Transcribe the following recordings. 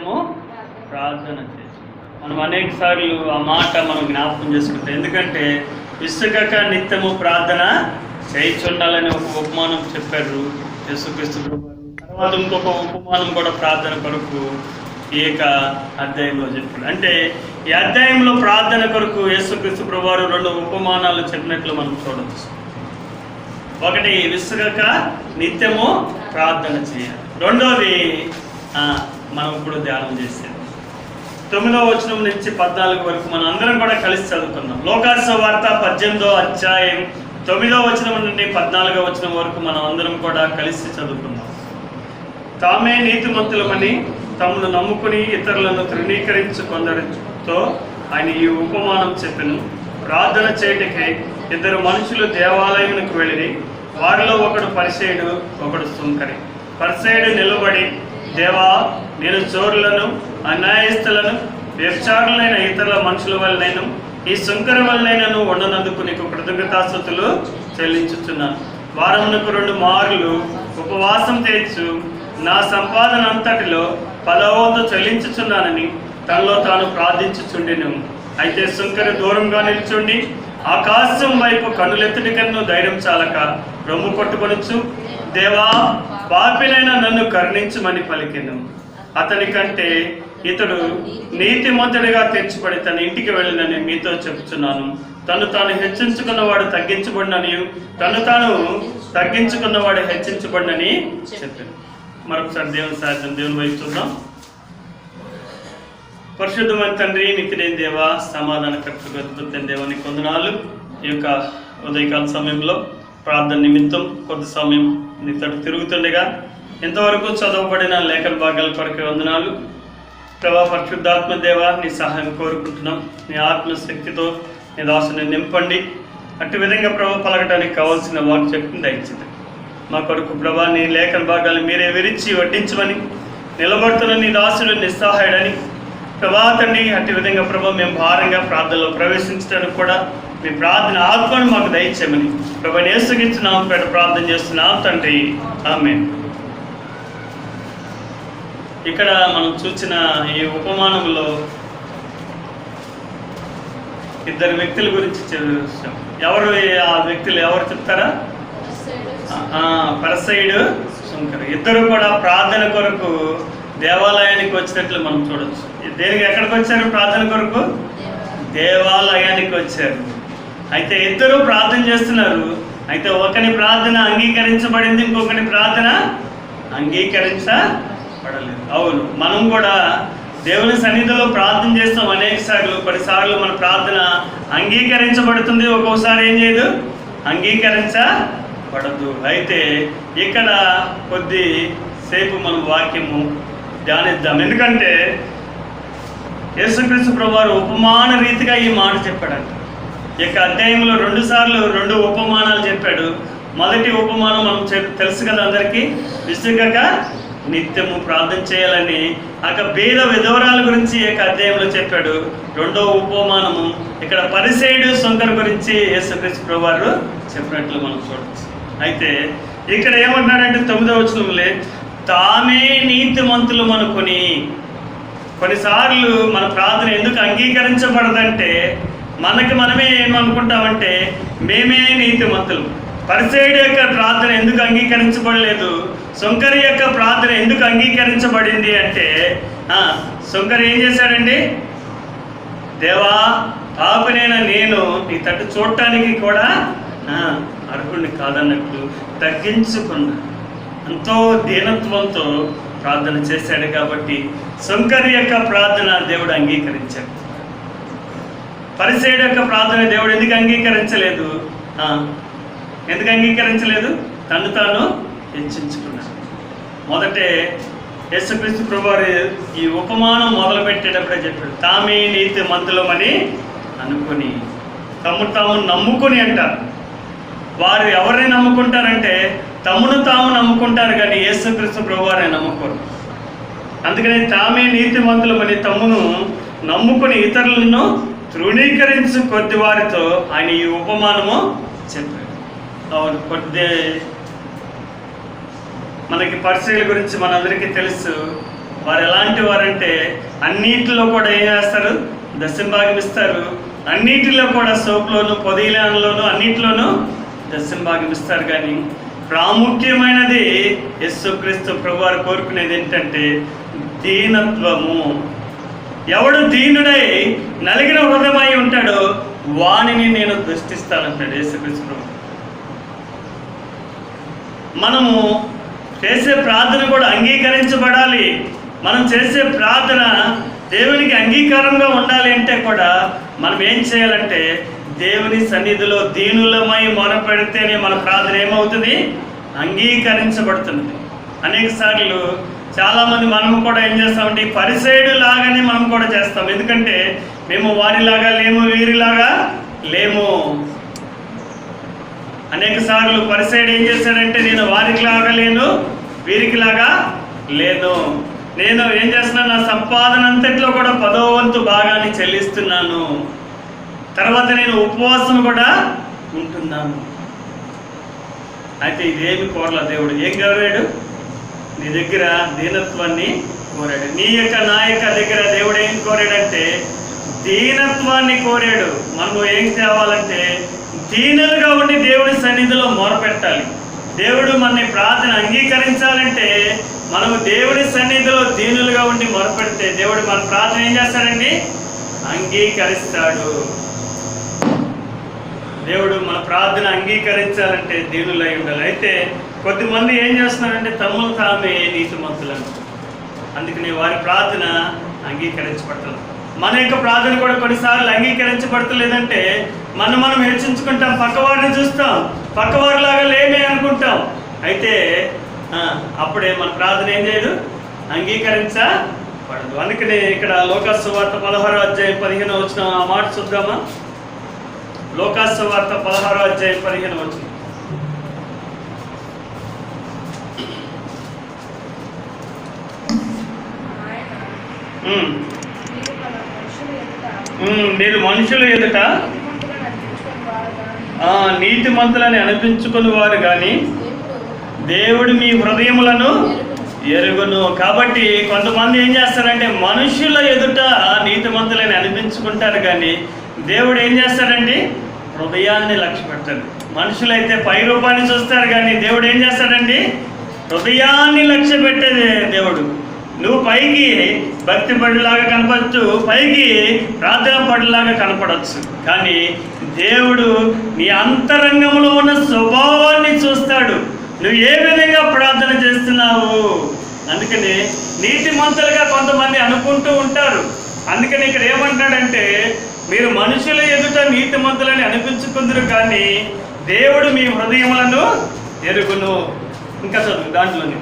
నిత్యము ప్రార్థన చేసి. మనం అనేక సార్లు ఆ మాట మనం జ్ఞాపకం చేసుకుంటాం. ఎందుకంటే విసుగక నిత్యము ప్రార్థన చేయించుండాలని ఒక ఉపమానం చెప్పారు యేసుక్రీస్తు ప్రభువారు. తర్వాత ఇంకొక ఉపమానం కూడా ప్రార్థన కొరకు ఏక అధ్యాయంలో చెప్పారు. అంటే ఈ అధ్యాయంలో ప్రార్థన కొరకు యేసుక్రీస్తు ప్రభువారు 2 ఉపమానాలు చెప్పినట్లు మనం చూడవచ్చు. ఒకటి విసుగక నిత్యము ప్రార్థన చేయాలి. రెండోది మనం ఇప్పుడు ధ్యానం చేసేది 9వ వచనం నుంచి 14 వరకు మనం అందరం కూడా కలిసి చదువుకుందాం. లోకాసు సువార్త 18వ అధ్యాయం 9వ వచనం నుండి 14వ వచనం వరకు మనం అందరం కూడా కలిసి చదువుకుందాం. తామే నీతిమంతులమని తమను నమ్ముకుని ఇతరులను తృణీకరించు కొందరితో ఆయన ఈ ఉపమానం చెప్పెను. ప్రార్థన చేయటకై 2 మనుషులు దేవాలయమునకు వెళ్ళి వారిలో ఒకడు పరిసయ్యుడు, ఒకడు సుంకరి. పరిసయ్యుడు నిలబడి, దేవా, నేను చోరులను, అన్యాయస్తులను, వ్యభిచారులైన ఇతరుల మనుషుల వల్లనైనా ఈ సుంకరి వల్లనైనా ఉండనందుకు నీకు కృతజ్ఞతాస్తుతులు చెల్లించుచున్నాను. వారమునకు 2 మార్లు ఉపవాసం చేయొచ్చు, నా సంపాదన అంతటిలో 10వ వంతు చెల్లించుచున్నానని తనలో తాను ప్రార్థించుచుండెను. అయితే సుంకరి దూరంగా నిల్చుండి ఆకాశం వైపు కన్నులెత్తుడి కన్ను ధైర్యం చాలక రొమ్ము కొట్టుకొనొచ్చు, దేవా, పాపినైన నన్ను కరుణించుమని పలికెను. అతని కంటే ఇతడు నీతిమంతుడిగా తీర్చిపడి తన ఇంటికి వెళ్ళినని మీతో చెప్తున్నాను. తను తాను హెచ్చించుకున్నవాడు తగ్గించబడినని, తను తాను తగ్గించుకున్నవాడు హెచ్చించబడినని చెప్పాను. మరొకసారి దేవుని సాధ్యం దేవుని వైపు చూద్దాం. పరిశుద్ధమైన తండ్రి, నిత్యుడైన దేవా, సమాధానకర్తకు అద్భుతమైన దేవాని కొందనాలు. ఈ యొక్క ఉదయకాల సమయంలో ప్రార్థన నిమిత్తం కొద్ది సమయం నీ తట్టు తిరుగుతుండగా ఇంతవరకు చదవబడిన లేఖన భాగాల కొరకు వందనాలు. ప్రభా, పరిశుద్ధాత్మ దేవా, నీ సహాయం కోరుకుంటున్నాం. నీ ఆత్మశక్తితో నీ దాసుని నింపండి. అటు విధంగా ప్రభా పలకటానికి కావాల్సిన వాక్శక్తిని దయచేయండి. మా కొరకు ప్రభా నీ లేఖన భాగాలు మీరే విరిచి వడ్డించమని నిలబడుతున్న నీ దాసుడు నిస్సహాయుడని ప్రభా తండ్రి, అటు విధంగా ప్రభా మేము భారంగా ప్రార్థనలో ప్రవేశించడానికి కూడా మీ ప్రార్థన ఆత్మను మాకు దయచేయమని ప్రభా యేసుక్రీస్తు పేట ప్రార్థన చేస్తున్నాం తండ్రి, ఆమేన్. ఇక్కడ మనం చూసిన ఈ ఉపమానంలో 2 వ్యక్తుల గురించి చూసాం. ఎవరు ఆ వ్యక్తులు ఎవరు చెప్తారా? పరిసయ్యుడు, సుంకరి. ఇద్దరు కూడా ప్రార్థన కొరకు దేవాలయానికి వచ్చినట్లు మనం చూడవచ్చు. దేనికి ఎక్కడికి వచ్చారు? ప్రార్థన కొరకు దేవాలయానికి వచ్చారు. అయితే ఇద్దరు ప్రార్థన చేస్తున్నారు. అయితే ఒకని ప్రార్థన అంగీకరించబడింది, ఇంకొకని ప్రార్థన అంగీకరించబడలేదు. అవును, మనం కూడా దేవుని సన్నిధిలో ప్రార్థన చేస్తాం అనేక సార్లు. కొన్నిసార్లు మన ప్రార్థన అంగీకరించబడుతుంది, ఒక్కోసారి ఏం చేయదు, అంగీకరించబడదు. అయితే ఇక్కడ కొద్ది సేపు మనం వాక్యము ధ్యానిద్దాం. ఎందుకంటే యేసుక్రీస్తు ప్రభువారు ఉపమాన రీతిగా ఈ మాట చెప్పాడంట. ఈ యొక్క అధ్యాయంలో 2 సార్లు 2 ఉపమానాలు చెప్పాడు. మొదటి ఉపమానం మనం తెలుసు కదా అందరికీ, విసుగక నిత్యము ప్రార్థన చేయాలని బీద విధవరాల గురించి ఈ యొక్క అధ్యాయంలో చెప్పాడు. 2వ ఉపమానము ఇక్కడ పరిసయ్యుడు, సుంకరి గురించి యేసుక్రీస్తు ప్రభువారు చెప్పినట్లు మనం చూడవచ్చు. అయితే ఇక్కడ ఏమంటాడంటే 9వ వచనంలో, తామే నీతిమంతులు అనుకొని. కొన్నిసార్లు మన ప్రార్థన ఎందుకు అంగీకరించబడదంటే మనకి మనమే ఏమనుకుంటామంటే మేమే నీతిమంతులు. పరిసయ్యుడి యొక్క ప్రార్థన ఎందుకు అంగీకరించబడలేదు, సుంకరి యొక్క ప్రార్థన ఎందుకు అంగీకరించబడింది అంటే సుంకరి ఏం చేశాడండి? దేవా, పాపినైన నేను నీ తట్టు చూడటానికి కూడా అర్హుడిని కాదన్నట్టు తగ్గించుకున్నా. ఎంతో దీనత్వంతో ప్రార్థన చేశాడు. కాబట్టి సుంకరి యొక్క ప్రార్థన దేవుడు అంగీకరించాడు. పరిసయ్యుడి యొక్క ప్రార్థన దేవుడు ఎందుకు అంగీకరించలేదు? ఎందుకు అంగీకరించలేదు? తను తాను హెచ్చించుకున్నాడు. మొదటే యేసుక్రీస్తు ప్రభువారు ఈ ఉపమానం మొదలు పెట్టేటప్పుడే చెప్పాడు, తామే నీతిమంతులమని అనుకుని. తాము నమ్ముకుని అంటారు. వారు ఎవరిని నమ్ముకుంటారంటే తమను తాము నమ్ముకుంటారు, కానీ యేసుక్రీస్తు ప్రభువారిని నమ్ముకోరు. అందుకని తామే నీతిమంతులమని తమ్మును నమ్ముకుని ఇతరులను తృణీకరించు కొద్ది వారితో ఆయన ఈ ఉపమానము చెప్పాడు. మనకి పరిసయ్యుల గురించి మనందరికీ తెలుసు. వారు ఎలాంటి వారంటే అన్నిటిలో కూడా ఏం చేస్తారు? దశంభాగం ఇస్తారు. అన్నిటిలో కూడా సోపులోను పొదీలాలోను అన్నిటిలోనూ దశంభాగం ఇస్తారు. కానీ ప్రాముఖ్యమైనది యేసుక్రీస్తు ప్రభువారు కోరుకునేది ఏంటంటే దీనత్వము. ఎవడు దీనుడై నలిగిన హృదయమై ఉంటాడో వానిని నేను దృష్టిస్తానంటాడు యేసుక్రీస్తు ప్రభు. మనము చేసే ప్రార్థన కూడా అంగీకరించబడాలి. మనం చేసే ప్రార్థన దేవునికి అంగీకారంగా ఉండాలి అంటే కూడా మనం ఏం చేయాలంటే దేవుని సన్నిధిలో దీనులమై మొరపెడితేనే మన ప్రార్థన ఏమవుతుంది? అంగీకరించబడుతుంది. అనేక సార్లు చాలామంది మనము కూడా ఏం చేస్తామంటే పరిసయ్యుడు లాగానే మనం కూడా చేస్తాం. ఎందుకంటే మేము వారిలాగా లేము, వీరిలాగా లేము. అనేక సార్లు పరిసయ్యుడు ఏం చేశాడంటే నేను వారికి లాగా లేను, వీరికి లాగా లేను, నేను ఏం చేస్తున్నాను, నా సంపాదన అంతట్లో కూడా 10వ వంతు భాగాన్ని చెల్లిస్తున్నాను, తర్వాత నేను ఉపవాసం కూడా ఉంటున్నాను. అయితే ఇదేమి కోరలా దేవుడు. ఏం కోరాడు? నీ దగ్గర దీనత్వాన్ని కోరాడు. నా యొక్క దగ్గర దేవుడు ఏం కోరాడంటే దీనత్వాన్ని కోరాడు. మనం ఏం తేవాలంటే దీనులుగా ఉండి దేవుడి సన్నిధిలో మొరపెట్టాలి. దేవుడు మన ప్రార్థన అంగీకరించాలంటే మనము దేవుడి సన్నిధిలో దీనులుగా ఉండి మొరపెడితే దేవుడు మన ప్రార్థన ఏం చేస్తాడండి? అంగీకరిస్తాడు. దేవుడు మన ప్రార్థన అంగీకరించాలంటే దీనులై ఉండాలి. అయితే కొద్దిమంది ఏం చేస్తున్నారంటే తమ్ములు తామే నీతిమంతులను, అందుకని వారి ప్రార్థన అంగీకరించబడతలేదు. మన యొక్క ప్రార్థన కూడా కొన్నిసార్లు అంగీకరించబడతలేదంటే మనం హెచ్చించుకుంటాం, పక్కవారిని చూస్తాం, పక్కవారిలాగా లేమే అనుకుంటాం. అయితే అప్పుడే మన ప్రార్థన ఏం చేయదు? అంగీకరించబడదు. అందుకని ఇక్కడ లోకాసు వార్త 16వ అధ్యాయం 15వ వచనం ఆ మాట చూద్దామా? లోకాసు వార్త 16వ అధ్యాయం 15వ వచనం. మీరు మనుషుల ఎదుట నీతిమంతులని అనిపించుకుని వారు కానీ దేవుడు మీ హృదయములను ఎరుగును. కాబట్టి కొంతమంది ఏం చేస్తారంటే మనుషుల ఎదుట నీతిమంతులని అనిపించుకుంటారు కానీ దేవుడు ఏం చేస్తాడండి? హృదయాన్ని లక్ష్య పెడతాడు. మనుషులైతే పై రూపాన్ని చూస్తారు కానీ దేవుడు ఏం చేస్తాడండి? హృదయాన్ని లక్ష్య పెట్టేది దేవుడు. నువ్వు పైకి భక్తి పడిలాగా కనపడచ్చు, పైకి ప్రార్థన పడిలాగా కనపడవచ్చు, కానీ దేవుడు నీ అంతరంగంలో ఉన్న స్వభావాన్ని చూస్తాడు. నువ్వు ఏ విధంగా ప్రార్థన చేస్తున్నావు. అందుకని నీతిమంతులుగా కొంతమంది అనుకుంటూ ఉంటారు. అందుకని ఇక్కడ ఏమంటాడంటే మీరు మనుషుల ఎదుట నీతిమంతులని అనిపించుకుందరు కానీ దేవుడు మీ హృదయములను ఎరుగును. ఇంకా చదువు దాంట్లోనే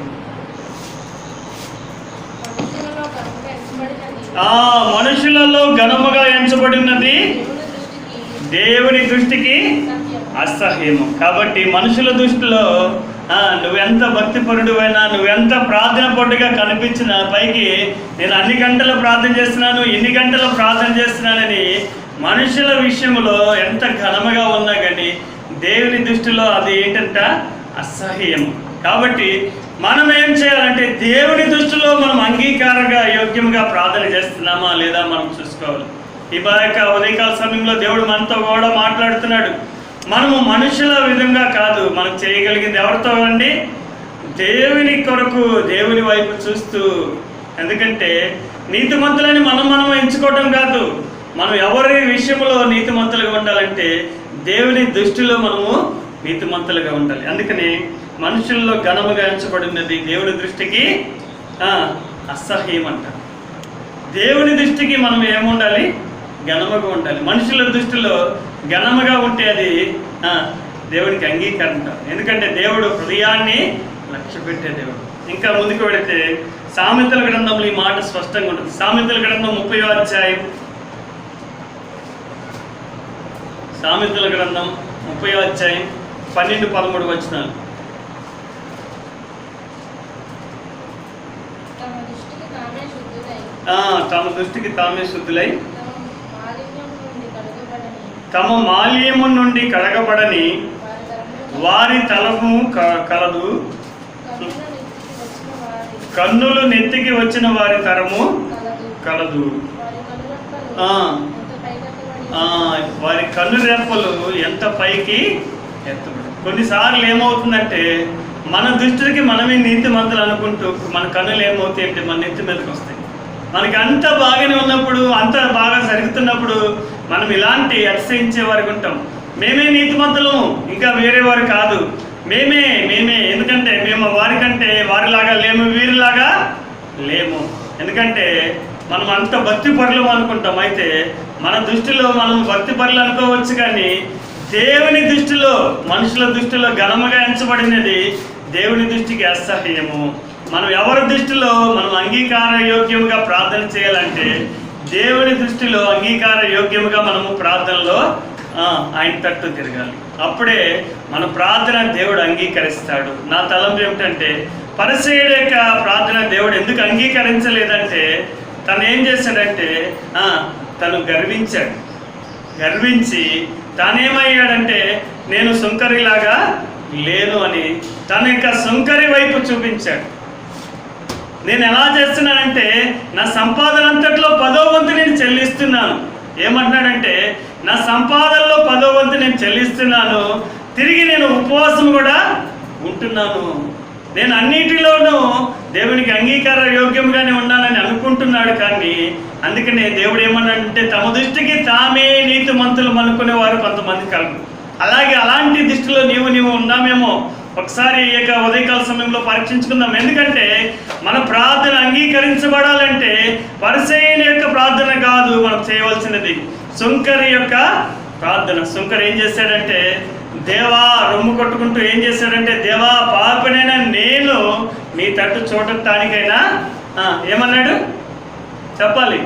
మనుషులలో ఘనముగా ఎంచబడినది దేవుని దృష్టికి అసహ్యము. కాబట్టి మనుషుల దృష్టిలో నువ్వెంత భక్తిపరుడువైనా, నువ్వెంత ప్రార్థన పరుడుగా కనిపించినా, పైకి నేను అన్ని గంటలు ప్రార్థన చేస్తున్నాను, ఇన్ని గంటలు ప్రార్థన చేస్తున్నానని మనుషుల విషయంలో ఎంత ఘనముగా ఉన్నా కానీ దేవుని దృష్టిలో అది ఏంటంట? అసహ్యము. కాబట్టి మనం ఏం చేయాలంటే దేవుని దృష్టిలో మనం అంగీకారంగా యోగ్యంగా ప్రార్థన చేస్తున్నామా లేదా మనం చూసుకోవాలి. ఈ యొక్క ఉదయకాల సమయంలో దేవుడు మనతో కూడా మాట్లాడుతున్నాడు. మనము మనుషుల విధంగా కాదు, మనం చేయగలిగింది ఎవరితో అండి? దేవుని కొరకు, దేవుని వైపు చూస్తూ. ఎందుకంటే నీతిమంతులని మనం ఎంచుకోవటం కాదు, మనం ఎవరి విషయంలో నీతిమంతులుగా ఉండాలంటే దేవుని దృష్టిలో మనము నీతిమంతులుగా ఉండాలి. అందుకని మనుషుల్లో ఘనముగా ఎంచబడినది దేవుని దృష్టికి అసహ్యం అంట. దేవుని దృష్టికి మనం ఏముండాలి? ఘనముగా ఉండాలి. మనుషుల దృష్టిలో ఘనముగా ఉంటే అది దేవునికి అంగీకరణ. ఎందుకంటే దేవుడు హృదయాన్ని లక్ష్య పెట్టే దేవుడు. ఇంకా ముందుకు వెళితే సామెతల గ్రంథంలో ఈ మాట స్పష్టంగా ఉంటుంది. సామెతల గ్రంథం 30వ అధ్యాయం, సామెతల గ్రంథం 30వ అధ్యాయం 12-13 వచనాలు. తమ దృష్టికి తామే శుద్ధులై తమ మాల్యము నుండి కడగబడని వారి తలము కలదు. కన్నులు నెత్తికి వచ్చిన వారి తరము కలదు. వారి కన్ను రెప్పలు ఎంత పైకి ఎత్తబడి. కొన్నిసార్లు ఏమవుతుందంటే మన దృష్టికి మనమే నీతిమంతులు అనుకుంటూ మన కన్నులు ఏమవుతాయి అంటే మన నెత్తి మీదకి వస్తాయి. మనకి అంత బాగానే ఉన్నప్పుడు, అంత బాగా జరుగుతున్నప్పుడు మనం ఇలాంటి అతిశయించే వారికి ఉంటాం. మేమే నీతిమంతులము, ఇంకా వేరే వారు కాదు, మేమే. ఎందుకంటే మేము వారికంటే వారిలాగా లేము, వీరిలాగా లేము. ఎందుకంటే మనం అంత భక్తి పరులు అనుకుంటాం. అయితే మన దృష్టిలో మనం భక్తి పరులు అనుకోవచ్చు, కానీ దేవుని దృష్టిలో, మనుషుల దృష్టిలో ఘనముగా ఎంచబడినది దేవుని దృష్టికి అసహ్యము. మనం ఎవరి దృష్టిలో మనం అంగీకార యోగ్యముగా ప్రార్థన చేయాలంటే దేవుని దృష్టిలో అంగీకార యోగ్యముగా మనము ప్రార్థనలో ఆయన తట్టు తిరగాలి. అప్పుడే మన ప్రార్థన దేవుడు అంగీకరిస్తాడు. నా తలంపు ఏమిటంటే పరిసయ్యుడి యొక్క ప్రార్థన దేవుడు ఎందుకు అంగీకరించలేదంటే తను ఏం చేశాడంటే తను గర్వించి తానేమయ్యాడంటే నేను సుంకరిలాగా లేను అని తన యొక్క సుంకరి వైపు చూపించాడు. నేను ఎలా చేస్తున్నానంటే నా సంపాదన అంతట్లో 10వ వంతు నేను చెల్లిస్తున్నాను. ఏమంటున్నాడంటే నా సంపాదనలో 10వ వంతు నేను చెల్లిస్తున్నాను, తిరిగి నేను ఉపవాసం కూడా ఉంటున్నాను, నేను అన్నిటిలోనూ దేవునికి అంగీకార యోగ్యంగానే ఉన్నానని అనుకుంటున్నాడు. కానీ అందుకనే దేవుడు ఏమన్నాడంటే తమ దృష్టికి తామే నీతిమంతులు అనుకునేవారు కొంతమంది కలరు. అలాగే అలాంటి దృష్టిలో నీవు ఉన్నామేమో ఒకసారి ఈ యొక్క ఉదయకాల సమయంలో పరీక్షించుకుందాం. ఎందుకంటే మన ప్రార్థన అంగీకరించబడాలంటే పరిసయ్యుని యొక్క ప్రార్థన కాదు మనం చేయవలసినది, సుంకరి యొక్క ప్రార్థన. సుంకరి ఏం చేశాడంటే దేవా రొమ్ము కొట్టుకుంటూ ఏం చేశాడంటే దేవా పాపినైనా నేను నీ తట్టు చూడటానికైనా ఏమన్నాడు చెప్పాలి,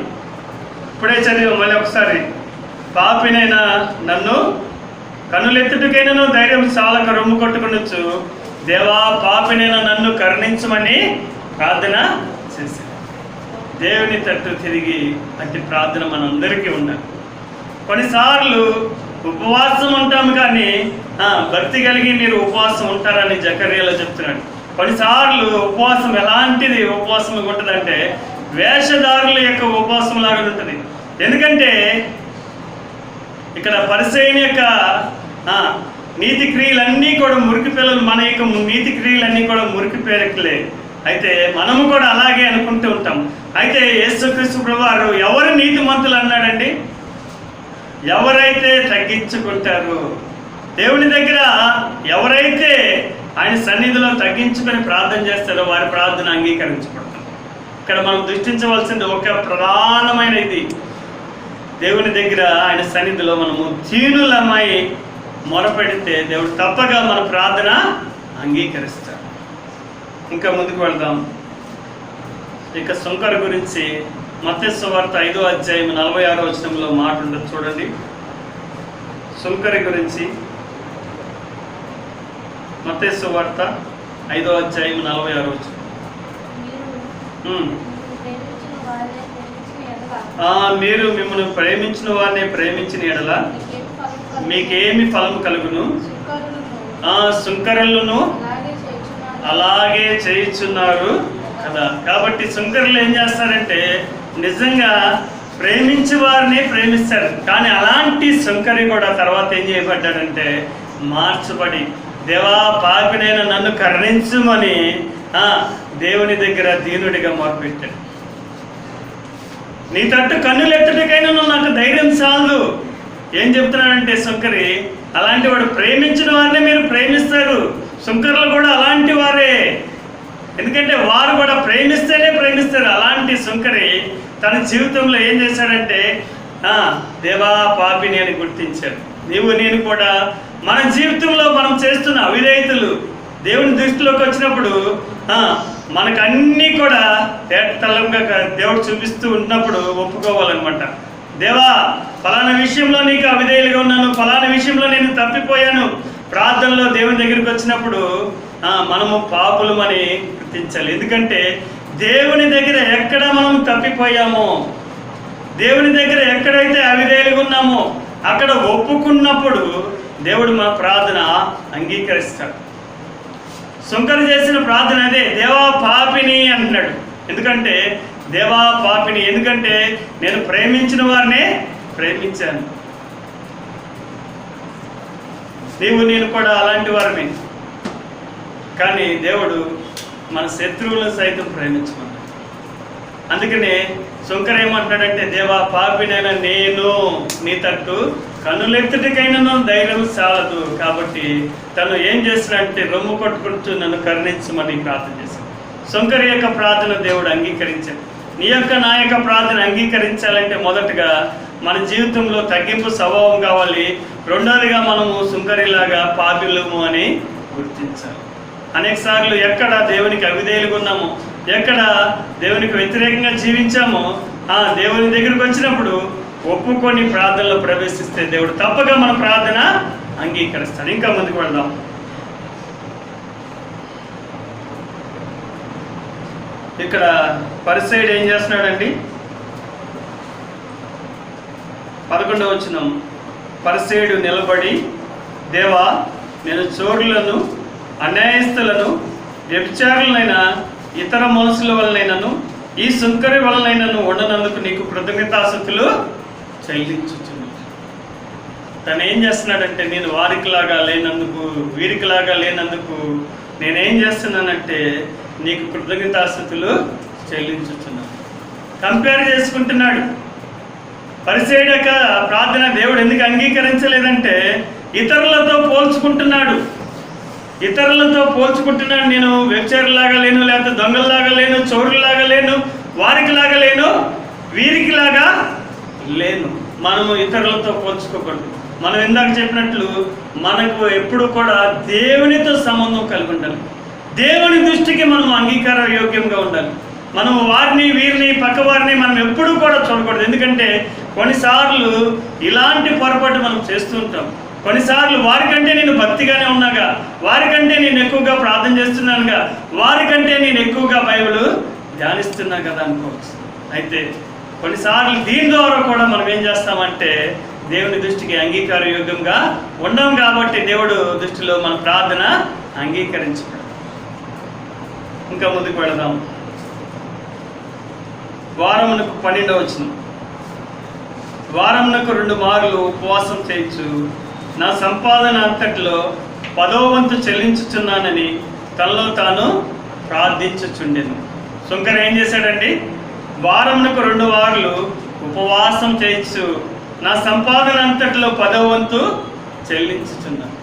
ఇప్పుడే చదివి మళ్ళీ ఒకసారి. పాపినైనా నన్ను కన్నులెత్తుటకైనా ధైర్యం చాలక రొమ్ము కొట్టుకునొచ్చు, దేవా పాపినైనా నన్ను కరుణించమని ప్రార్థన చేశాడు. దేవుని తట్టు తిరిగి అట్టి ప్రార్థన మనందరికీ ఉండాలి. కొన్నిసార్లు ఉపవాసం ఉంటాము, కానీ భక్తి కలిగి మీరు ఉపవాసం ఉంటారని జకర్యాలో చెప్తున్నాడు. కొన్నిసార్లు ఉపవాసం ఎలాంటిది ఉపవాసం ఉంటుందంటే వేషధారుల యొక్క ఉపవాసం లాగా ఉంటుంది. ఎందుకంటే ఇక్కడ పరిసయ్యుని యొక్క నీతి క్రియలన్నీ కూడా మురికి పిల్లలు, మన యొక్క నీతి క్రియలన్నీ కూడా మురికి పేరట్లే. అయితే మనము కూడా అలాగే అనుకుంటూ ఉంటాం. అయితే యేసుక్రీస్తు ప్రభువారు ఎవరు నీతిమంతులు అన్నాడండి? ఎవరైతే తగ్గించుకుంటారో, దేవుని దగ్గర ఎవరైతే ఆయన సన్నిధిలో తగ్గించుకొని ప్రార్థన చేస్తారో వారి ప్రార్థన అంగీకరించబడతారు. ఇక్కడ మనం దృష్టించవలసింది ఒక ప్రధానమైన ఇది, దేవుని దగ్గర ఆయన సన్నిధిలో మనము దీనులమై మొరపెడితే దేవుడు తప్పగా మన ప్రార్థన అంగీకరిస్తాడు. ఇంకా ముందుకు వెళ్దాం. ఇక సుంకరు గురించి మత్తయి సువార్త 5వ అధ్యాయం 46వ వచనంలో మాట ఉండదు చూడండి. సుంకరి గురించి మత్తయి సువార్త 5వ అధ్యాయం 46వ వచనం. మీరు మిమ్మల్ని ప్రేమించిన వారిని ప్రేమించిన ఎడల మీకేమి ఫలం కలుగును? సుంకరులను అలాగే చేయించున్నారు కదా. కాబట్టి సుంకరులు ఏం చేస్తారంటే నిజంగా ప్రేమించే వారిని ప్రేమిస్తారు, కానీ అలాంటి సుంకరి కూడా తర్వాత ఏం చేయబడ్డాడంటే మార్చబడి దేవా పాపినైనా నన్ను కరుణించుమని దేవుని దగ్గర దీనుడిగా మొరపెట్టాడు. నీ తట్టు కన్నులెత్తటికైనా నాకు ధైర్యం చాలు. ఏం చెప్తున్నాడంటే సుంకరి అలాంటి వాడు ప్రేమించిన వారిని మీరు ప్రేమిస్తారు. సుంకరులు కూడా అలాంటి వారే, ఎందుకంటే వారు కూడా ప్రేమిస్తేనే ప్రేమిస్తారు. అలాంటి సుంకరి తన జీవితంలో ఏం చేశాడంటే దేవా పాపిని అని గుర్తించాడు. నేను కూడా మన జీవితంలో మనం చేస్తున్న అవిధేయతలు దేవుని దృష్టిలోకి వచ్చినప్పుడు మనకు అన్నీ కూడా తేటతెల్లంగా దేవుడు చూపిస్తూ ఉన్నప్పుడు ఒప్పుకోవాలన్నమాట. దేవా ఫలానా విషయంలో నీకు అవిధేయులుగా ఉన్నాను, ఫలానా విషయంలో నేను తప్పిపోయాను. ప్రార్థనలో దేవుని దగ్గరికి వచ్చినప్పుడు మనము పాపులమని గుర్తించాలి. ఎందుకంటే దేవుని దగ్గర ఎక్కడ మనం తప్పిపోయామో, దేవుని దగ్గర ఎక్కడైతే అవిధేయులుగా ఉన్నామో అక్కడ ఒప్పుకున్నప్పుడు దేవుడు మన ప్రార్థన అంగీకరిస్తాడు. సుంకరు చేసిన ప్రార్థన అదే, దేవా పాపిని అంటున్నాడు. ఎందుకంటే దేవా పాపిని, ఎందుకంటే నేను ప్రేమించిన వారినే ప్రేమించాను. నేను కూడా అలాంటి వారిని. కానీ దేవుడు మన శత్రువులను సైతం ప్రేమించుకున్నాడు. అందుకనే సుంకర ఏమంటున్నాడంటే, దేవా పాపినైనా నేను నీ తట్టు కన్నులెత్తుటికైనా ధైర్యం చాలదు. కాబట్టి తను ఏం చేస్తున్నాడంటే రొమ్ము కొట్టుకుంటూ నన్ను కరుణించమని ప్రార్థన చేశాడు. సుంకరి యొక్క ప్రార్థన దేవుడు అంగీకరించాడు. నీ యొక్క నా యొక్క ప్రార్థన అంగీకరించాలంటే మొదటగా మన జీవితంలో తగ్గింపు స్వభావం కావాలి. రెండోదిగా మనము సుంకరిలాగా పాపిలము అని గుర్తించాలి. అనేక సార్లు ఎక్కడ దేవునికి అవిధేయులుగా ఉన్నామో, ఎక్కడ దేవునికి వ్యతిరేకంగా జీవించామో, దేవుని దగ్గరికి వచ్చినప్పుడు ఒప్పుకొని ప్రార్థనలో ప్రవేశిస్తే దేవుడు తప్పక మన ప్రార్థన అంగీకరిస్తాడు. ఇంకా ముందుకు వెళ్దాం. ఇక్కడ పరిసయ్యుడు ఏం చేస్తున్నాడండి? 11వ వచనం, పరిసయ్యుడు నిలబడి, దేవా నేను చోరులను, అన్యాయస్తులను, వ్యభిచారులనైనా, ఇతర మనుషుల వలనైనను, ఈ సుంకరి వలనైనను ఉండనందుకు నీకు కృతజ్ఞతాస్తుతులు చెల్లించుచున్నాను. తను ఏం చేస్తున్నాడంటే, నేను వారికిలాగా లేనందుకు, వీరికిలాగా లేనందుకు నేనేం చేస్తున్నానంటే నీకు కృతజ్ఞతాస్తుతులు చెల్లించుచున్నాను. కంపేర్ చేసుకుంటున్నాడు. పరిసయ్యుడి యొక్క ప్రార్థన దేవుడు ఎందుకు అంగీకరించలేదంటే ఇతరులతో పోల్చుకుంటున్నాడు. నేను వ్యభిచారులాగా లేను, లేకపోతే దొంగల్లాగా లేను, చోరులాగా లేను, వారికిలాగా లేను, వీరికిలాగా లేను. మనము ఇతరులతో పోల్చుకోకూడదు. మనం ఇందాక చెప్పినట్లు మనకు ఎప్పుడు కూడా దేవునితో సంబంధం కలిగి ఉండాలి. దేవుని దృష్టికి మనం అంగీకార యోగ్యంగా ఉండాలి. మనం వారిని, వీరిని, పక్క వారిని మనం ఎప్పుడూ కూడా చూడకూడదు. ఎందుకంటే కొన్నిసార్లు ఇలాంటి పొరపాటు మనం చేస్తూ ఉంటాం. కొన్నిసార్లు వారికంటే నేను భక్తిగానే ఉన్నాగా, వారికంటే నేను ఎక్కువగా ప్రార్థన చేస్తున్నానుగా, వారికంటే నేను ఎక్కువగా బైబిల్ ధ్యానిస్తున్నా కదా అనుకోవచ్చు. అయితే కొన్నిసార్లు దీని ద్వారా కూడా మనం ఏం చేస్తామంటే దేవుని దృష్టికి అంగీకార యోగ్యంగా ఉండం. కాబట్టి దేవుడు దృష్టిలో మన ప్రార్థన అంగీకరించబడదు. ఇంకా ముందుకు వెళదాం. వారమునకు 12వ వచనం, వారమునకు 2 మార్లు ఉపవాసం చేయొచ్చు, నా సంపాదన అంతట్లో 10వ వంతు చెల్లించుచున్నానని తనలో తాను ప్రార్థించుచుండెను. సుంకర ఏం చేశాడండి? వారమునకు 2 వారాలు ఉపవాసం చేయొచ్చు, నా సంపాదన అంతట్లో 10వ వంతు చెల్లించుచున్నాను.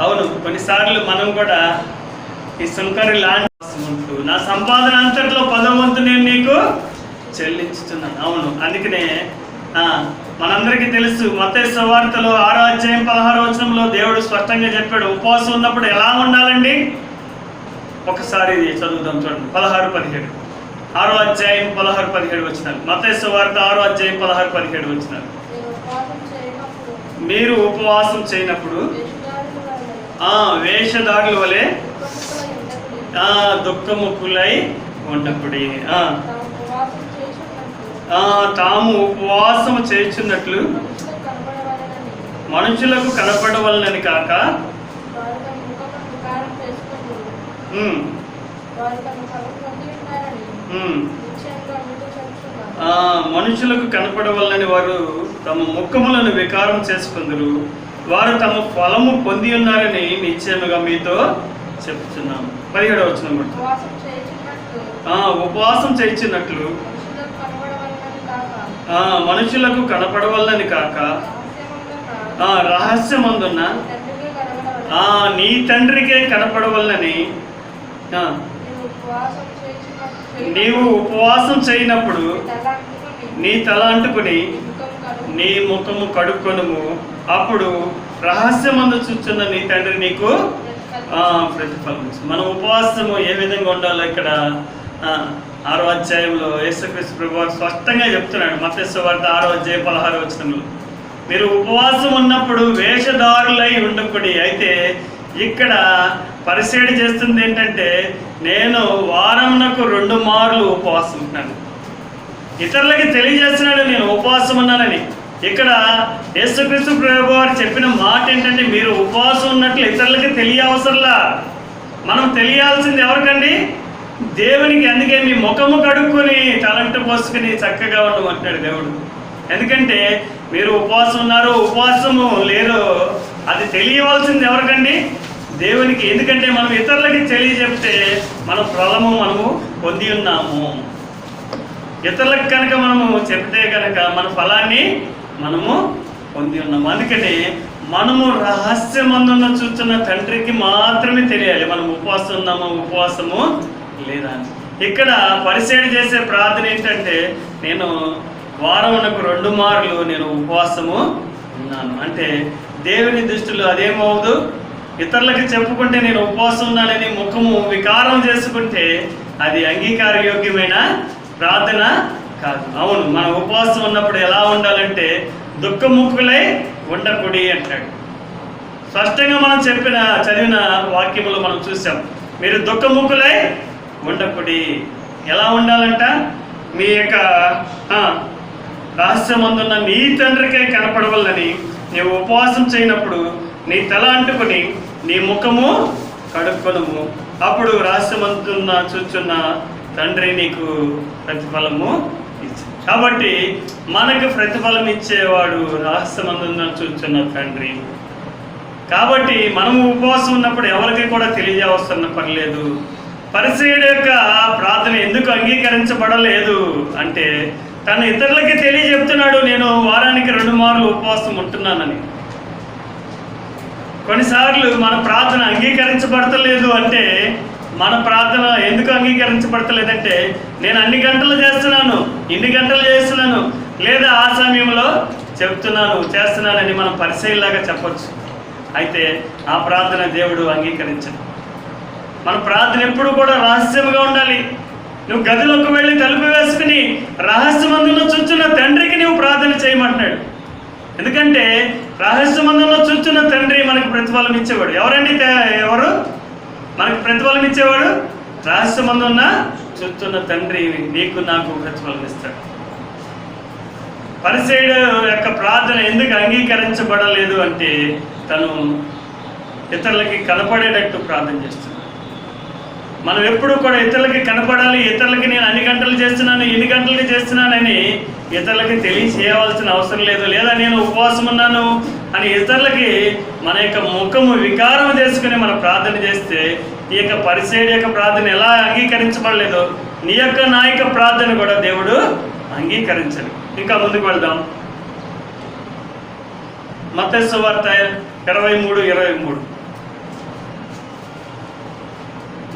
అవును, కొన్నిసార్లు మనం కూడా ఈ సుంకరి లాంటి నా సంపాదన అంతట్లో 10వ వంతు నేను నీకు చెల్లించుతున్నాను. అవును, అందుకనే మనందరికీ తెలుసు మత్తయి సువార్తలో 6వ అధ్యాయం 16వ వచనంలో దేవుడు స్పష్టంగా చెప్పాడు ఉపవాసం ఉన్నప్పుడు ఎలా ఉండాలండి. ఒకసారి చదువుదాం చూడండి. 16-17, 6వ అధ్యాయం 16-17 వచనాలు. మత్తయి సువార్త 6వ అధ్యాయం 16-17 వచనాలు. మీరు ఉపవాసం చేయనప్పుడు వేషధారుల వలె దుఃఖముఖులై ఉండకుడి, తాము ఉపవాసము చేయుచున్నట్లు మనుషులకు కనపడవలనని కాక మనుషులకు కనపడవలనని వారు తమ ముఖములను వికారం చేసుకుందరు, వారు తమ ఫలము పొంది ఉన్నారని నిశ్చయముగా మీతో చెప్తున్నాము. 17వ వచనం బట్టి ఉపవాసం చేయుచున్నట్లు మనుషులకు కనపడవలనని కాక రహస్యమందున్న నీ తండ్రికే కనపడవలనని నీవు ఉపవాసం చేయనప్పుడు నీ తల అంటుకుని నీ ముఖము కడుక్కొనుము, అప్పుడు రహస్యమందు చూస్తున్న నీ తండ్రి నీకు ప్రతిఫలించు. మనం ఉపవాసము ఏ విధంగా ఉండాలో ఇక్కడ 6వ అధ్యాయంలో యేసుక్రీస్తు ప్రభువు స్పష్టంగా చెప్తున్నాడు. మత్తయి సువార్త 6వ అధ్యాయం 16వ వచనంలో మీరు ఉపవాసం ఉన్నప్పుడు వేషధారులై ఉండకూడదు. అయితే ఇక్కడ పరిసేడి చేస్తుంది ఏంటంటే నేను వారమునకు 2 మార్లు ఉపవాసం ఉంటున్నాను. ఇతరులకి తెలియజేస్తున్నాడు నేను ఉపవాసం ఉన్నానని. ఇక్కడ యేసుక్రీస్తు ప్రభువు వారు చెప్పిన మాట ఏంటంటే, మీరు ఉపవాసం ఉన్నట్లు ఇతరులకి తెలియవసరంలా. మనం తెలియాల్సింది ఎవరికండి? దేవునికి. అందుకే మీ ముఖము కడుక్కొని తలంటు పోసుకుని చక్కగా ఉండమంటాడు దేవుడు. ఎందుకంటే మీరు ఉపవాసం ఉన్నారు, ఉపవాసము లేదు, అది తెలియవలసింది ఎవరికండి? దేవునికి. ఎందుకంటే మనం ఇతరులకి తెలియజెప్తే మన ఫలము మనము పొంది ఉన్నాము. ఇతరులకు కనుక మనము చెప్తే కనుక మన ఫలాన్ని మనము పొంది ఉన్నాము. అందుకని మనము రహస్యమందున్న చూస్తున్న తండ్రికి మాత్రమే తెలియాలి మనం ఉపవాసం ఉన్నాము, ఉపవాసము లేదా. ఇక్కడ పరిసేడు చేసే ప్రార్థన ఏంటంటే, నేను వారమునకు 2 మార్లు నేను ఉపవాసము ఉన్నాను అంటే దేవుని దృష్టిలో అదేమవుదు? ఇతరులకి చెప్పుకుంటే నేను ఉపవాసం ఉన్నానని ముఖము వికారం చేసుకుంటే అది అంగీకారయోగ్యమైన ప్రార్థన కాదు. అవును, మన ఉపవాసం ఉన్నప్పుడు ఎలా ఉండాలంటే దుఃఖముఖులై ఉండకుడి అంటాడు. స్పష్టంగా మనం చదివిన వాక్యములు మనం చూసాం. మీరు దుఃఖముఖులై ఉండకుడి. ఎలా ఉండాలంట? మీ యొక్క రహస్యమందున్న నీ తండ్రికే కనపడవల్లని నీవు ఉపవాసం చేయనప్పుడు నీ తల అంటుకొని నీ ముఖము కడుక్కొనుము. అప్పుడు రహస్యమందున్న చూచున్న తండ్రి నీకు ప్రతిఫలము ఇచ్చు. కాబట్టి మనకు ప్రతిఫలం ఇచ్చేవాడు రహస్యమందున్న చూచున్న తండ్రి. కాబట్టి మనము ఉపవాసం ఉన్నప్పుడు ఎవరికి కూడా తెలియజేవస్తున్న పని లేదు. పరిసయ్యుడి యొక్క ప్రార్థన ఎందుకు అంగీకరించబడలేదు అంటే, తను ఇతరులకి తెలియజెప్తున్నాడు, నేను వారానికి 2 మార్లు ఉపవాసం ఉంటున్నానని. కొన్నిసార్లు మన ప్రార్థన అంగీకరించబడతలేదు అంటే, మన ప్రార్థన ఎందుకు అంగీకరించబడతలేదంటే, నేను అన్ని గంటలు చేస్తున్నాను, ఇన్ని గంటలు చేస్తున్నాను, లేదా ఆ సమయంలో చేస్తున్నానని మనం పరిసయ్యులాగా చెప్పొచ్చు. అయితే ఆ ప్రార్థన దేవుడు అంగీకరించడు. మన ప్రార్థన ఎప్పుడు కూడా రహస్యంగా ఉండాలి. నువ్వు గదిలోకి వెళ్ళి తలుపు వేసుకుని రహస్యమందులో చూస్తున్న తండ్రికి నువ్వు ప్రార్థన చేయమంటున్నాడు. ఎందుకంటే రహస్యమందులో చూస్తున్న తండ్రి మనకు ప్రతిఫలం ఇచ్చేవాడు. ఎవరు మనకు ప్రతిఫలం ఇచ్చేవాడు? రహస్యమందున్న చూస్తున్న తండ్రి నీకు నాకు ప్రతిఫలం ఇస్తాడు. పరిసయ్యుడు యొక్క ప్రార్థన ఎందుకు అంగీకరించబడలేదు అంటే, తను ఇతరులకి కనపడేటట్టు ప్రార్థన చేస్తున్నాడు. మనం ఎప్పుడు కూడా ఇతరులకి కనపడాలి, ఇతరులకి నేను అన్ని గంటలు చేస్తున్నాను, ఎన్ని గంటలకి చేస్తున్నానని ఇతరులకి తెలియచేయవలసిన అవసరం లేదు. లేదా నేను ఉపవాసం ఉన్నాను అని ఇతరులకి మన యొక్క ముఖము వికారం చేసుకుని మన ప్రార్థన చేస్తే, ఈ యొక్క పరిసయ్యుడి యొక్క ప్రార్థన ఎలా అంగీకరించబడలేదో నీ యొక్క నా యొక్క ప్రార్థన కూడా దేవుడు అంగీకరించడు. ఇంకా ముందుకు వెళ్దాం. మత్తయి సువార్త 23:23.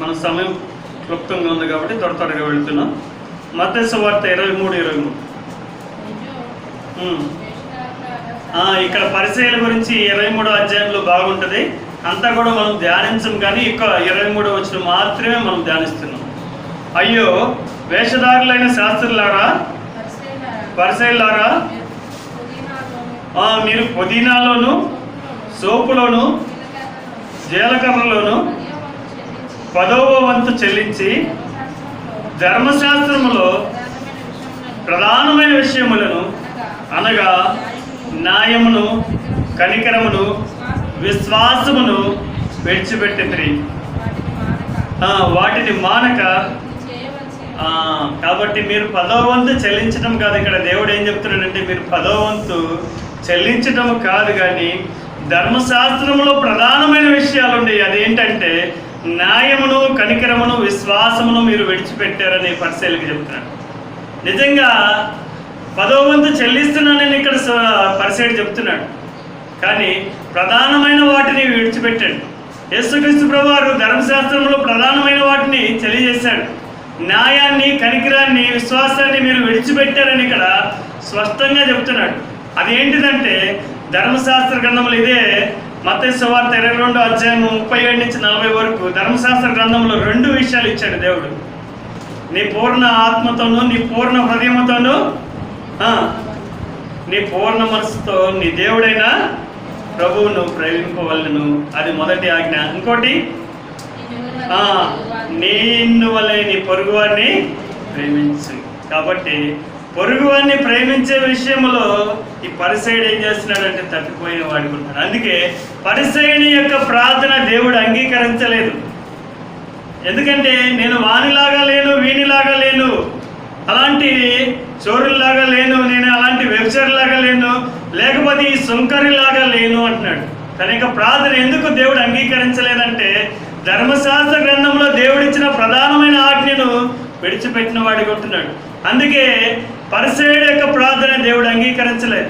మన సమయం క్లుప్తంగా ఉంది కాబట్టి త్వరగా వెళుతున్నాం. మత్తయి సువార్త 23:23. ఇక్కడ పరిసయ్యుల గురించి 23వ అధ్యాయంలో బాగుంటుంది. అంతా కూడా మనం ధ్యానించం, కానీ ఇక 23వ వచనం మాత్రమే మనం ధ్యానిస్తున్నాం. అయ్యో వేషధారులైన శాస్త్రులారా, పరిసయ్యులారా, మీరు పుదీనాలోను, సోపులోను, జీలకర్రలోను 10వ వంతు చెల్లించి ధర్మశాస్త్రములో ప్రధానమైన విషయములను అనగా న్యాయమును, కనికరమును, విశ్వాసమును విడిచిపెట్టింది, వాటిని మానక. కాబట్టి మీరు 10వ వంతు చెల్లించడం కాదు. ఇక్కడ దేవుడు ఏం చెప్తున్నాడంటే, మీరు 10వ వంతు చెల్లించడం కాదు, కానీ ధర్మశాస్త్రంలో ప్రధానమైన విషయాలు ఉన్నాయి. అదేంటంటే న్యాయమును, కనికరమును, విశ్వాసమును మీరు విడిచిపెట్టారని పరిసయ్యులకు చెప్తున్నాడు. నిజంగా 10వ వంతు చెల్లిస్తున్నానని ఇక్కడ పరిసయ్యుడు చెప్తున్నాడు, కానీ ప్రధానమైన వాటిని విడిచిపెట్టాడు. యేసుక్రీస్తు ప్రభువారు ధర్మశాస్త్రంలో ప్రధానమైన వాటిని తెలియజేశాడు. న్యాయాన్ని, కనికరాన్ని, విశ్వాసాన్ని మీరు విడిచిపెట్టారని ఇక్కడ స్పష్టంగా చెప్తున్నాడు. అదేంటిదంటే ధర్మశాస్త్ర గ్రంథములు ఇదే మత్తయి సువార్త 22వ అధ్యాయం 37 నుంచి 40 వరకు ధర్మశాస్త్ర గ్రంథంలో 2 విషయాలు ఇచ్చాడు దేవుడు. నీ పూర్ణ ఆత్మతోనూ, నీ పూర్ణ హృదయముతోనూ, నీ పూర్ణ మనసుతో నీ దేవుడైన ప్రభువును ప్రేమింపవలెను. అది మొదటి ఆజ్ఞ. ఇంకోటి, నిన్ను వలె నీ పొరుగువారిని ప్రేమించు. కాబట్టి పొరుగువాన్ని ప్రేమించే విషయంలో ఈ పరిసయుడు ఏం చేస్తున్నాడంటే తప్పిపోయిన వాడుకుంటాడు. అందుకే పరిసయుని యొక్క ప్రార్థన దేవుడు అంగీకరించలేదు. ఎందుకంటే నేను వానిలాగా లేను, వీనిలాగా లేను, అలాంటి చోరులాగా లేను, నేను అలాంటి వ్యభిచారిలాగా లేను, లేకపోతే ఈ సుంకరిలాగా లేను అంటున్నాడు. తన యొక్క ప్రార్థన ఎందుకు దేవుడు అంగీకరించలేదంటే ధర్మశాస్త్ర గ్రంథంలో దేవుడిచ్చిన ప్రధానమైన ఆజ్ఞను విడిచిపెట్టిన వాడిగా ఉంటున్నాడు. అందుకే పరిసయుడి యొక్క ప్రార్థన దేవుడు అంగీకరించలేదు.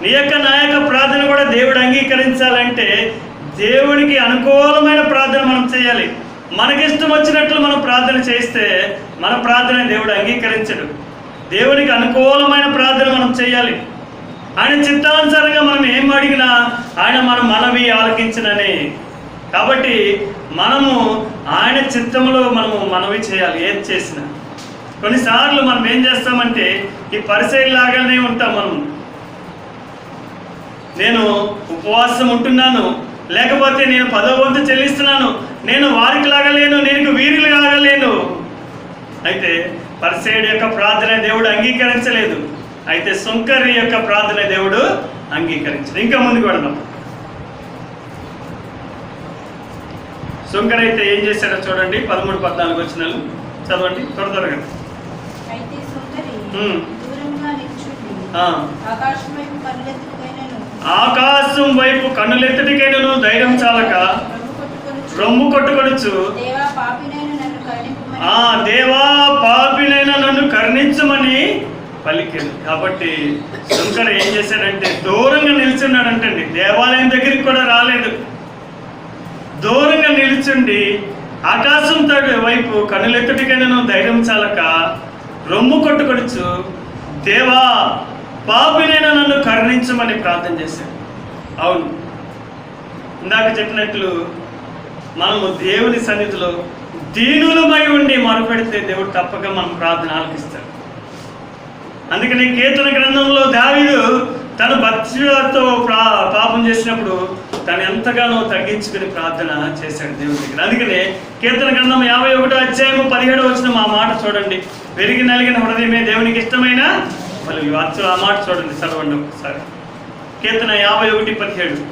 నీ యొక్క నా యొక్క ప్రార్థన కూడా దేవుడు అంగీకరించాలంటే దేవుడికి అనుకూలమైన ప్రార్థన మనం చేయాలి. మనకిష్టం వచ్చినట్లు మనం ప్రార్థన చేస్తే మన ప్రార్థన దేవుడు అంగీకరించడు. దేవునికి అనుకూలమైన ప్రార్థన మనం చేయాలి. ఆయన చిత్తానుసారంగా మనం ఏం అడిగినా ఆయన మన మనవి ఆలకించనని. కాబట్టి మనము ఆయన చిత్తంలో మనము మనవి చేయాలి. ఏది చేసినా కొన్నిసార్లు మనం ఏం చేస్తామంటే ఈ పరిసయ్యలాగానే ఉంటాం. నేను ఉపవాసం ఉంటున్నాను, లేకపోతే నేను 10వ వంతు చెల్లిస్తున్నాను, నేను వారికి లాగలేను, నేను వీరికి లాగలేను. అయితే పరిసయ్యుడి యొక్క ప్రార్థన దేవుడు అంగీకరించలేదు. అయితే సుంకరి యొక్క ప్రార్థన దేవుడు అంగీకరించలేదు. ఇంకా ముందుకు వెళ్దాం. సుంకరి అయితే ఏం చేశాడో చూడండి. 13-14 వచనాలు చదవండి త్వరగా. ఆకాశం వైపు కన్నులెత్తుటికైనను ధైర్యం చాలక రొమ్ము కొట్టుకొనుచు, దేవా పాపినైనా నన్ను కరుణించమని పలికాడు. కాబట్టి శంకర్ ఏం చేశాడంటే దూరంగా నిల్చున్నాడంటండి. దేవాలయం దగ్గరికి కూడా రాలేదు. దూరంగా నిల్చుండి ఆకాశం వైపు కన్నులెత్తుటికైనను ధైర్యం చాలక రొమ్ము కొట్టుకొనుచు, దేవా పాపినైనా నన్ను కరుణించమని ప్రార్థన చేశాడు. అవును, ఇందాక చెప్పినట్లు మనము దేవుని సన్నిధిలో దీనులమై ఉండి మొరపెడితే దేవుడు తప్పక మనం ప్రార్థన ఆలకిస్తాడు. అందుకని కీర్తన గ్రంథంలో దావీదు తన బత్షెబతో పాపం చేసినప్పుడు తను ఎంతగానో తగ్గించుకుని ప్రార్థన చేశాడు దేవుని దగ్గర. అందుకనే కీర్తన గ్రంథం 51వ అధ్యాయం 17వ వచనం ఆ మాట చూడండి. విరిగి నలిగిన హృదయమే దేవునికి ఇష్టమైన మళ్ళీ ఆ మాట చూడండి, చదవండి ఒకసారి. కీర్తన 51:17.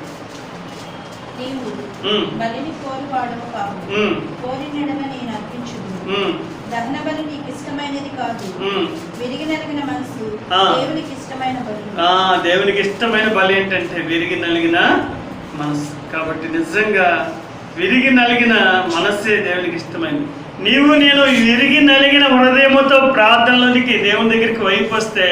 దేవునికి ఇష్టమైన బలి ఏంటంటే విరిగి నలిగిన మనస్సు. కాబట్టి నిజంగా విరిగి నలిగిన మనస్సే దేవునికి ఇష్టమైనది. నీవు నేను విరిగి నలిగిన హృదయముతో ప్రార్థనలోనికి దేవుని దగ్గరికి వైపు వస్తే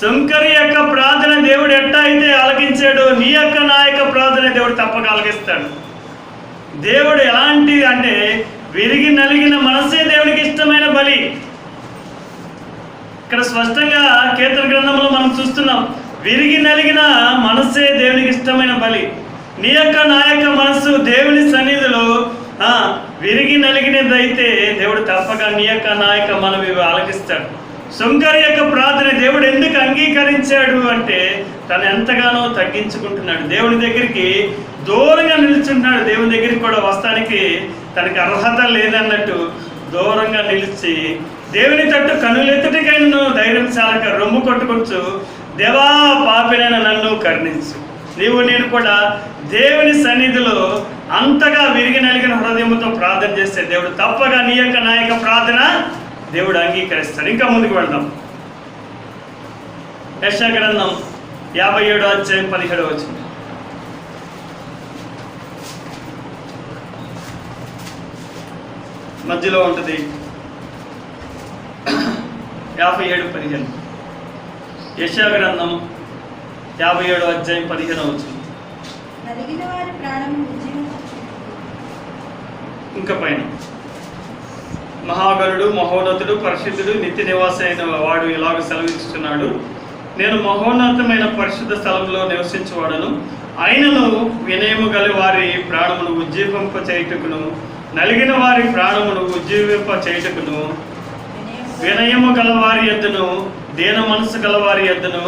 శంకరి యొక్క ప్రార్థన దేవుడు ఎట్టా అయితే ఆలకించాడు, నీ యొక్క నా యొక్క ప్రార్థన దేవుడు తప్పక ఆలకిస్తాడు. దేవుడు ఎలాంటి అంటే విరిగి నలిగిన మనస్సే దేవునికి ఇష్టమైన బలి. ఇక్కడ స్పష్టంగా కీర్తన గ్రంథంలో మనం చూస్తున్నాం, విరిగి నలిగిన మనస్సే దేవునికి ఇష్టమైన బలి. నీ యొక్క నా యొక్క మనస్సు దేవుని సన్నిధిలో విరిగి నలిగినదైతే దేవుడు తప్పక నీ యొక్క నా యొక్క మనవి ఆలకిస్తాడు. శంకరి యొక్క ప్రార్థన దేవుడు ఎందుకు అంగీకరించాడు అంటే తను ఎంతగానో తగ్గించుకుంటున్నాడు. దేవుని దగ్గరికి దూరంగా నిలుచుంటున్నాడు. దేవుని దగ్గరికి కూడా వస్తానికి తనకి అర్హత లేదన్నట్టు దూరంగా నిలిచి దేవుని తట్టు కనులెత్తుటికైనా ధైర్యం చాలక రొమ్ము కొట్టుకొచ్చు, దేవా పాపినైన నన్ను కరుణించు. నీవు నేను కూడా దేవుని సన్నిధిలో అంతగా విరిగి నలిగిన హృదయంతో ప్రార్థన చేస్తే దేవుడు తప్పగా నీ యొక్క నా యొక్క ప్రార్థన దేవుడు అంగీకరిస్తాడు. ఇంకా ముందుకు వెళ్దాం. యెషయా గ్రంథం 57వ అధ్యాయం 17వ వచనం. మధ్యలో ఉంటుంది 57:15. యెషయా గ్రంథం 57వ అధ్యాయం 15వ వచనం. ఇంకా పైన మహాగణుడు మహోన్నతుడు పరిశుద్ధుడు నిత్య నివాస అయిన వాడు ఇలాగ సెలవిస్తున్నాడు, నేను మహోన్నతమైన పరిశుద్ధ స్థలంలో నివసించేవాడను, అయినను వినయము గల వారి ప్రాణమును ఉజ్జీవింప చేయుటకును నలిగిన వారి ప్రాణమును ఉజ్జీవింప చేయుటకును వినయము గల వారి యొద్దను దీన మనసు గల వారి యొద్దను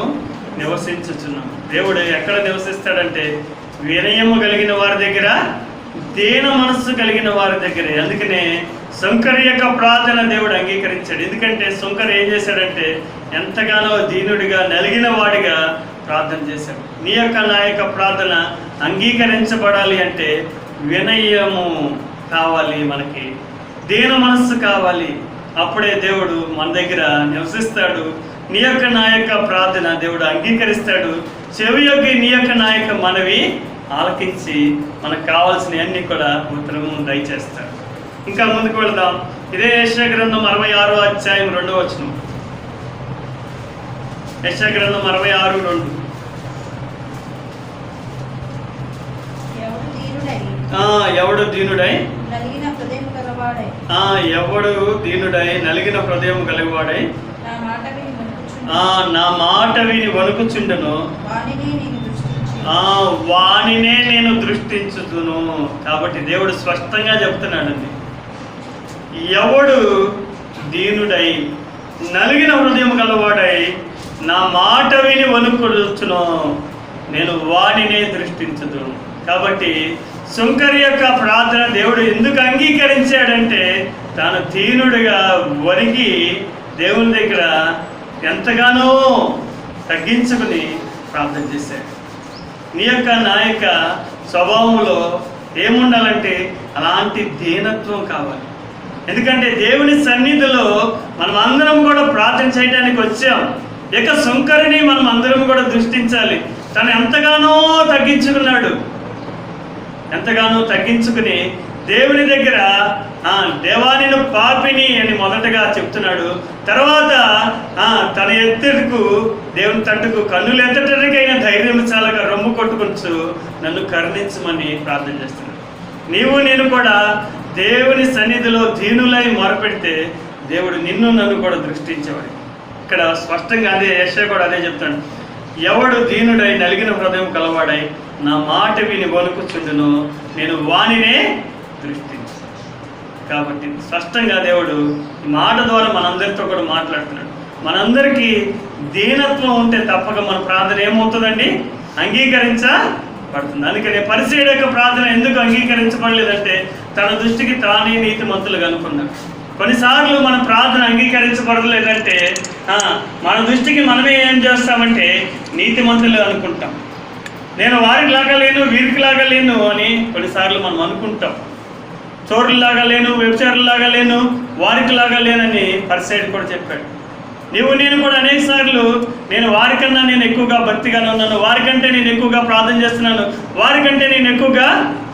నివసించుచున్నాను. దేవుడు ఎక్కడ నివసిస్తాడంటే వినయము కలిగిన వారి దగ్గర, దీన మనస్సు కలిగిన వారి దగ్గరే. అందుకనే శంకర్ యొక్క ప్రార్థన దేవుడు అంగీకరించాడు. ఎందుకంటే శంకర్ ఏం చేశాడంటే ఎంతగానో దీనుడిగా నలిగిన వాడిగా ప్రార్థన చేశాడు. నీ యొక్క నా యొక్క ప్రార్థన అంగీకరించబడాలి అంటే వినయము కావాలి, మనకి దీన మనస్సు కావాలి. అప్పుడే దేవుడు మన దగ్గర నివసిస్తాడు. నీ యొక్క నా యొక్క ప్రార్థన దేవుడు అంగీకరిస్తాడు. చెవి యొక్క నీ యొక్క నా యొక్క మనవి ఆలకించి మనకు కావాల్సిన అన్ని కూడా ఉత్తరము దయచేస్తాడు. ఇంకా ముందుకు వెళ్దాం. ఇదే యెషయా గ్రంథం 66వ అధ్యాయం 2వ వచనం. యెషయా గ్రంథం 66:2. ఎవడు దీనుడై ఎవడు దీనుడై నలిగిన హృదయం గలవాడై నా మాట విని వణుకుచుండను వానినే నేను దృష్టించుదును. కాబట్టి దేవుడు స్పష్టంగా చెప్తున్నాడండి, ఎవడు దీనుడై నలిగిన హృదయం గలవాడై నా మాట విని వణుకుచునో నేను వానినే దృష్టించుదును. కాబట్టి శంకర్ యొక్క ప్రార్థన దేవుడు ఎందుకు అంగీకరించాడంటే తాను దీనుడిగా వణికి దేవుని దగ్గర ఎంతగానో తగ్గించుకుని ప్రార్థన చేశాడు. నీ యొక్క నా యొక్క స్వభావంలో ఏముండాలంటే అలాంటి దీనత్వం కావాలి. ఎందుకంటే దేవుని సన్నిధిలో మనం అందరం కూడా ప్రార్థన చేయడానికి వచ్చాం. ఇక శంకరుని మనం అందరం కూడా దృష్టించాలి. తను ఎంతగానో తగ్గించుకున్నాడు, ఎంతగానో తగ్గించుకుని దేవుని దగ్గర దేవానిను పాపిని అని మొదటగా చెప్తున్నాడు. తర్వాత తన ఎత్తుకు దేవుని తట్టుకు కన్నులు ఎత్తటానికైనా ధైర్యం చాలగా రొమ్ము కొట్టుకుంటూ నన్ను కరుణించమని ప్రార్థన చేస్తున్నాడు. నీవు నేను కూడా దేవుని సన్నిధిలో దీనులై మొరపెడితే దేవుడు నిన్ను నన్ను కూడా దృష్టించేవాడు. ఇక్కడ స్పష్టంగా అదే యెషయా కూడా అదే చెప్తాడు, ఎవడు దీనుడై నలిగిన హృదయం కలవాడై నా మాట విని వణుకుచుండును నేను వానినే దృష్టించు. కాబట్టి స్పష్టంగా దేవుడు ఈ మాట ద్వారా మనందరితో కూడా మాట్లాడుతున్నాడు. మనందరికీ దీనత్వం ఉంటే తప్పక మన ప్రార్థన ఏమవుతుందండి, అంగీకరించబడుతుంది. అందుకని పరిసయ్యుడి యొక్క ప్రార్థన ఎందుకు అంగీకరించబడలేదంటే తన దృష్టికి తానే నీతిమంతులుగా అనుకున్నాడు. కొన్నిసార్లు మన ప్రార్థన అంగీకరించబడలేదంటే మన దృష్టికి మనమే ఏం చేస్తామంటే నీతిమంతులు అనుకుంటాం. నేను వారికి లాగా లేను, వీరికి లాగా లేను అని కొన్నిసార్లు మనం అనుకుంటాం. చోరులాగా లేను, వ్యభిచారులాగా లేను, వారికి లాగా లేనని పరిసయ్యుడు కూడా చెప్పాడు. నీవు నేను కూడా అనేక సార్లు నేను వారికన్నా నేను ఎక్కువగా భక్తిగానే ఉన్నాను, వారికంటే నేను ఎక్కువగా ప్రార్థన చేస్తున్నాను, వారికంటే నేను ఎక్కువగా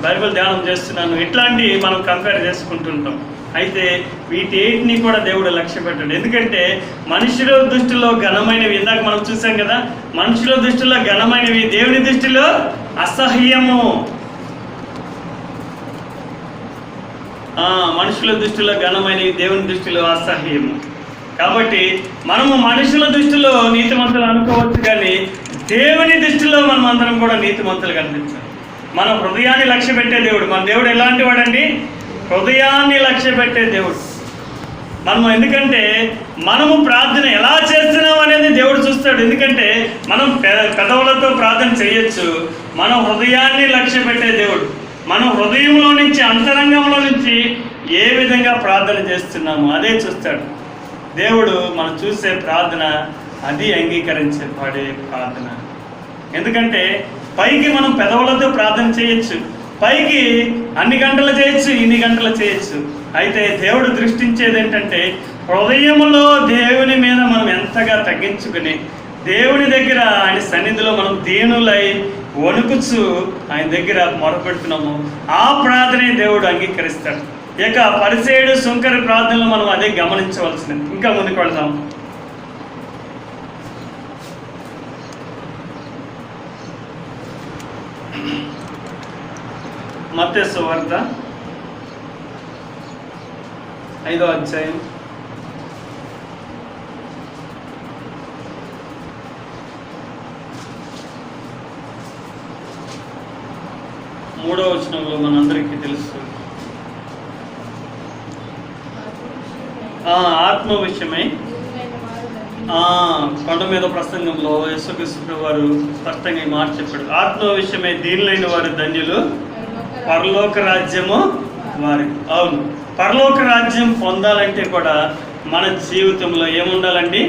బైబిల్ ధ్యానం చేస్తున్నాను, ఇట్లాంటి మనం కంపేర్ చేసుకుంటుంటాం. అయితే వీటిని కూడా దేవుడు లక్ష్య పెట్టాడు. ఎందుకంటే మనుషుల దృష్టిలో ఘనమైనవి, ఇందాక మనం చూసాం కదా, మనుషుల దృష్టిలో ఘనమైనవి దేవుని దృష్టిలో అసహ్యము. మనుషుల దృష్టిలో ఘనమైనవి దేవుని దృష్టిలో అసహ్యము. కాబట్టి మనము మనుషుల దృష్టిలో నీతిమంతులు అనుకోవచ్చు, కానీ దేవుని దృష్టిలో మనం అందరం కూడా నీతిమంతులు కనిపించాలి. మన హృదయాన్ని లక్ష్య పెట్టే దేవుడు. మన దేవుడు ఎలాంటి వాడండి, హృదయాన్ని లక్ష్య పెట్టే దేవుడు. మనము ఎందుకంటే మనము ప్రార్థన ఎలా చేస్తున్నాం అనేది దేవుడు చూస్తాడు. ఎందుకంటే మనం పెదవులతో ప్రార్థన చేయొచ్చు, మన హృదయాన్ని లక్ష్య పెట్టే దేవుడు. మన హృదయంలో నుంచి, అంతరంగంలో నుంచి ఏ విధంగా ప్రార్థన చేస్తున్నాము అదే చూస్తాడు దేవుడు. మనం చూసే ప్రార్థన అది అంగీకరించబడే ప్రార్థన. ఎందుకంటే పైకి మనం పెదవులతో ప్రార్థన చేయొచ్చు, పైకి అన్ని గంటలు చేయొచ్చు, ఇన్ని గంటలు చేయొచ్చు. అయితే దేవుడు దృష్టించేది ఏంటంటే హృదయంలో దేవుని మీద మనం ఎంతగా తగ్గించుకుని దేవుని దగ్గర ఆయన సన్నిధిలో మనం దీనులై వణుకుచు ఆయన దగ్గర మొరపెడుతున్నాము, ఆ ప్రార్థనే దేవుడు అంగీకరిస్తాడు. ఇక పరిసయ్యుడు శంకరు ప్రార్థనలో మనం అదే గమనించవలసినది. ఇంకా ముందుకు వెళ్దాం. మత్తయి సువార్త 5వ అధ్యాయం 3వ వచనంలో మనందరికీ తెలుసు, ఆత్మ విషయమై కొండ మీద ప్రసంగంలో యేసుక్రీస్తు వారు స్పష్టంగా ఈ మాట చెప్పాడు. ఆత్మ విషయమై దీనులైన వారు ధన్యులు, పరలోక రాజ్యము వారికి. అవును, పరలోక రాజ్యం పొందాలంటే కూడా మన జీవితంలో ఏముండాలండి?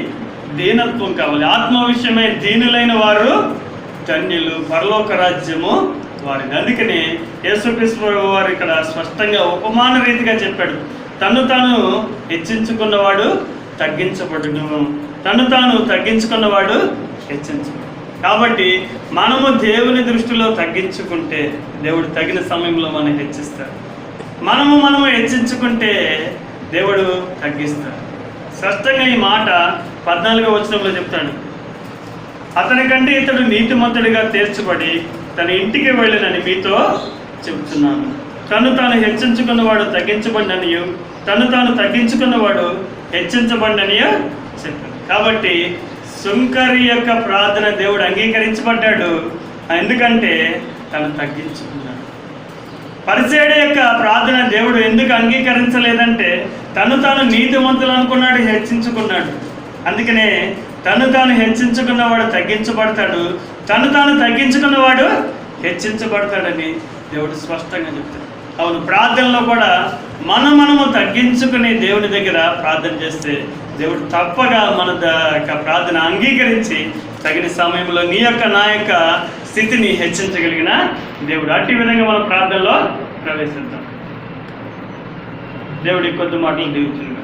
దీనత్వం కావాలి. ఆత్మ విషయమై దీనులైన వారు ధన్యులు, పరలోక రాజ్యము వారిని. అందుకని యేసుక్రీస్తు వారు ఇక్కడ స్పష్టంగా ఉపమాన రీతిగా చెప్పాడు, తను తాను హెచ్చించుకున్నవాడు తగ్గించబడును, తను తాను తగ్గించుకున్నవాడు హెచ్చించబడు. కాబట్టి మనము దేవుని దృష్టిలో తగ్గించుకుంటే దేవుడు తగిన సమయంలో మనం హెచ్చిస్తాడు. మనము హెచ్చించుకుంటే దేవుడు తగ్గిస్తాడు. స్పష్టంగా ఈ మాట 14వ వచనంలో చెప్తాడు, అతని కంటే ఇతడు నీతిమంతుడిగా తీర్చబడి తన ఇంటికి వెళ్ళినని మీతో చెప్తున్నాను. తను తాను హెచ్చించుకున్నవాడు తగ్గించబడిననియు, తను తాను తగ్గించుకున్నవాడు హెచ్చించబడిననియో చెప్పాడు. కాబట్టి సుంకరి యొక్క ప్రార్థన దేవుడు అంగీకరించబడ్డాడు, ఎందుకంటే తను తగ్గించుకున్నాడు. పరిసేయుడి యొక్క ప్రార్థన దేవుడు ఎందుకు అంగీకరించలేదంటే తను తాను నీతిమంతులు అనుకున్నాడు, హెచ్చించుకున్నాడు. అందుకనే తను తాను హెచ్చించుకున్నవాడు తగ్గించబడతాడు, తను తాను తగ్గించుకున్నవాడు హెచ్చించబడతాడని దేవుడు స్పష్టంగా చెప్తాడు. అవును, ప్రార్థనలో కూడా మనము తగ్గించుకుని దేవుని దగ్గర ప్రార్థన చేస్తే దేవుడు తప్పగా మన యొక్క ప్రార్థన అంగీకరించి తగిన సమయంలో నీ యొక్క నా యొక్క స్థితిని హెచ్చించగలిగిన దేవుడు. అట్టి విధంగా మన ప్రార్థనలో ప్రవేశిద్దాం. దేవుడి కొద్ది మాటలు దీవించును.